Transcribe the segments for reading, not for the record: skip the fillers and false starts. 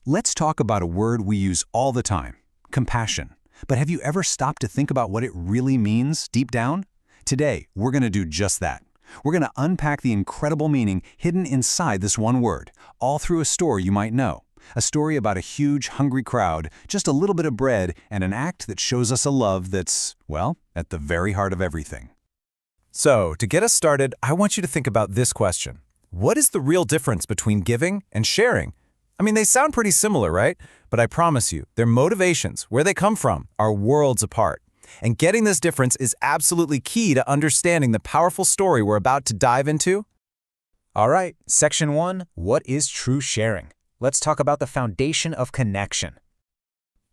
Let's talk about a word we use all the time, compassion. But have you ever stopped to think about what it really means deep down? Today, we're going to do just that. We're going to unpack the incredible meaning hidden inside this one word, all through a story you might know. A story about a huge, hungry crowd, just a little bit of bread, and an act that shows us a love that's, well, at the very heart of everything. So, to get us started, I want you to think about this question. What is the real difference between giving and sharing? I mean, they sound pretty similar, right? But I promise you, their motivations, where they come from, are worlds apart. And getting this difference is absolutely key to understanding the powerful story we're about to dive into. All right, Section 1, what is true sharing? Let's talk about the foundation of connection.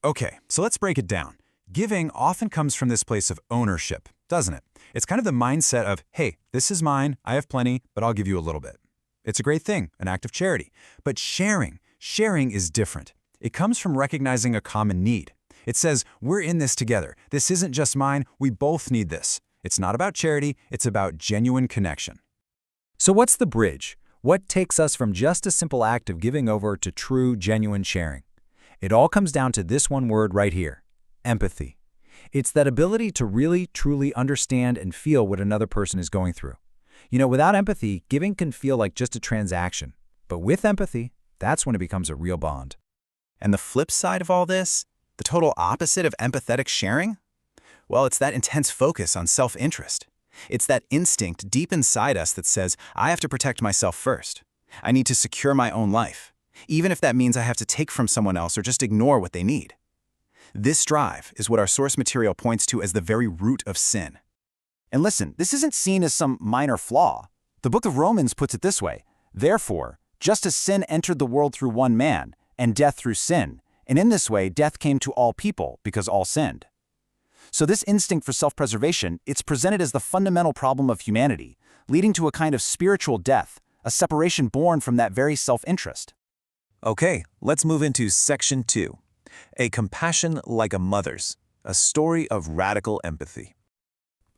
Okay, so let's break it down. Giving often comes from this place of ownership, doesn't it? It's kind of the mindset of, hey, this is mine, I have plenty, but I'll give you a little bit. It's a great thing, an act of charity. But sharing is different. It comes from recognizing a common need. It says, we're in this together. This isn't just mine, we both need this. It's not about charity, it's about genuine connection. So what's the bridge? What takes us from just a simple act of giving over to true, genuine sharing? It all comes down to this one word right here, empathy. It's that ability to really, truly understand and feel what another person is going through. You know, without empathy, giving can feel like just a transaction. But with empathy, that's when it becomes a real bond. And the flip side of all this, the total opposite of empathetic sharing? Well, it's that intense focus on self-interest. It's that instinct deep inside us that says, I have to protect myself first. I need to secure my own life, even if that means I have to take from someone else or just ignore what they need. This drive is what our source material points to as the very root of sin. And listen, this isn't seen as some minor flaw. The book of Romans puts it this way, therefore, just as sin entered the world through one man, and death through sin, and in this way death came to all people because all sinned. So this instinct for self-preservation, it's presented as the fundamental problem of humanity, leading to a kind of spiritual death, a separation born from that very self-interest. Okay, let's move into Section 2. A compassion like a mother's, a story of radical empathy.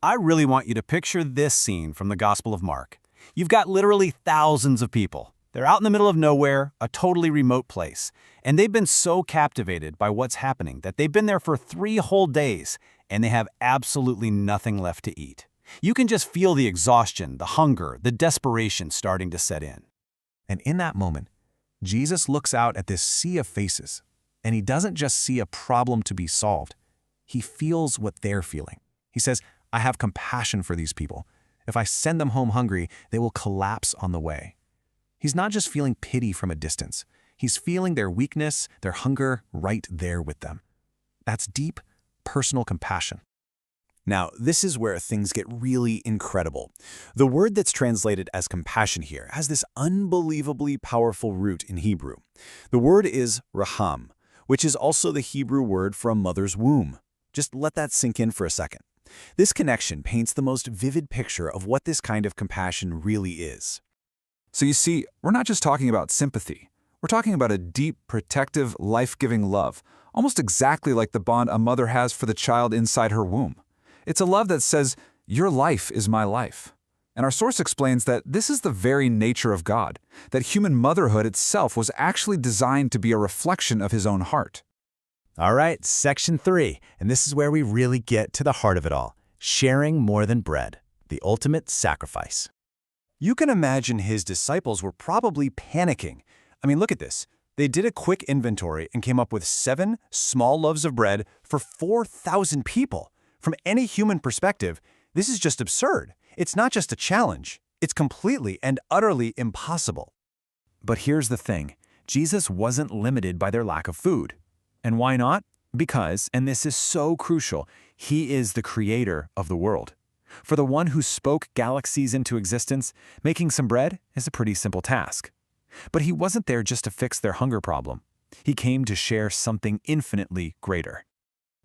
I really want you to picture this scene from the Gospel of Mark. You've got literally thousands of people. They're out in the middle of nowhere, a totally remote place, and they've been so captivated by what's happening that they've been there for 3 whole days, and they have absolutely nothing left to eat. You can just feel the exhaustion, the hunger, the desperation starting to set in. And in that moment, Jesus looks out at this sea of faces, and he doesn't just see a problem to be solved. He feels what they're feeling. He says, I have compassion for these people. If I send them home hungry, they will collapse on the way. He's not just feeling pity from a distance. He's feeling their weakness, their hunger right there with them. That's deep, personal compassion. Now, this is where things get really incredible. The word that's translated as compassion here has this unbelievably powerful root in Hebrew. The word is raham, which is also the Hebrew word for a mother's womb. Just let that sink in for a second. This connection paints the most vivid picture of what this kind of compassion really is. So you see, we're not just talking about sympathy. We're talking about a deep, protective, life-giving love, almost exactly like the bond a mother has for the child inside her womb. It's a love that says, your life is my life. And our source explains that this is the very nature of God, that human motherhood itself was actually designed to be a reflection of his own heart. All right, Section 3, and this is where we really get to the heart of it all. Sharing more than bread, the ultimate sacrifice. You can imagine his disciples were probably panicking. I mean, look at this. They did a quick inventory and came up with 7 small loaves of bread for 4,000 people. From any human perspective, this is just absurd. It's not just a challenge. It's completely and utterly impossible. But here's the thing. Jesus wasn't limited by their lack of food. And why not? Because, and this is so crucial, he is the creator of the world. For the one who spoke galaxies into existence, making some bread is a pretty simple task. But he wasn't there just to fix their hunger problem. He came to share something infinitely greater.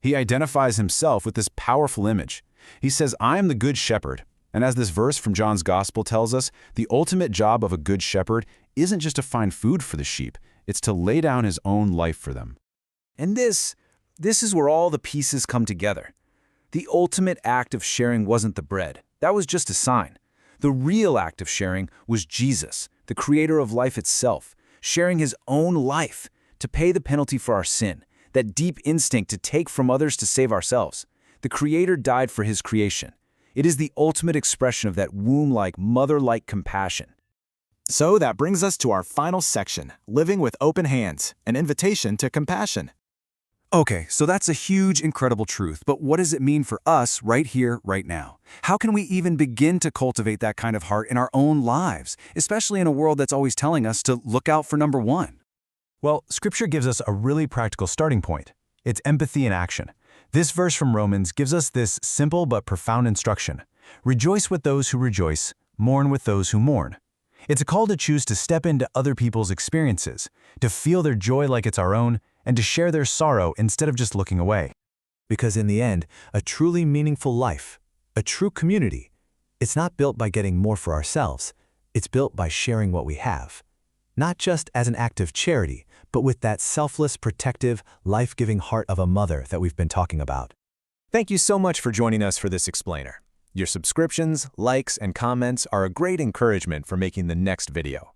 He identifies himself with this powerful image. He says, I am the good shepherd. And as this verse from John's Gospel tells us, the ultimate job of a good shepherd isn't just to find food for the sheep, it's to lay down his own life for them. And this is where all the pieces come together. The ultimate act of sharing wasn't the bread. That was just a sign. The real act of sharing was Jesus, the creator of life itself, sharing his own life, to pay the penalty for our sin, that deep instinct to take from others to save ourselves. The Creator died for His creation. It is the ultimate expression of that womb-like, mother-like compassion. So that brings us to our final section, living with open hands, an invitation to compassion. Okay, so that's a huge, incredible truth, but what does it mean for us right here, right now? How can we even begin to cultivate that kind of heart in our own lives, especially in a world that's always telling us to look out for number one? Well, Scripture gives us a really practical starting point. It's empathy in action. This verse from Romans gives us this simple but profound instruction. Rejoice with those who rejoice, mourn with those who mourn. It's a call to choose to step into other people's experiences, to feel their joy like it's our own, and to share their sorrow instead of just looking away. Because in the end, a truly meaningful life, a true community, it's not built by getting more for ourselves. It's built by sharing what we have. Not just as an act of charity, but with that selfless, protective, life-giving heart of a mother that we've been talking about. Thank you so much for joining us for this explainer. Your subscriptions, likes, and comments are a great encouragement for making the next video.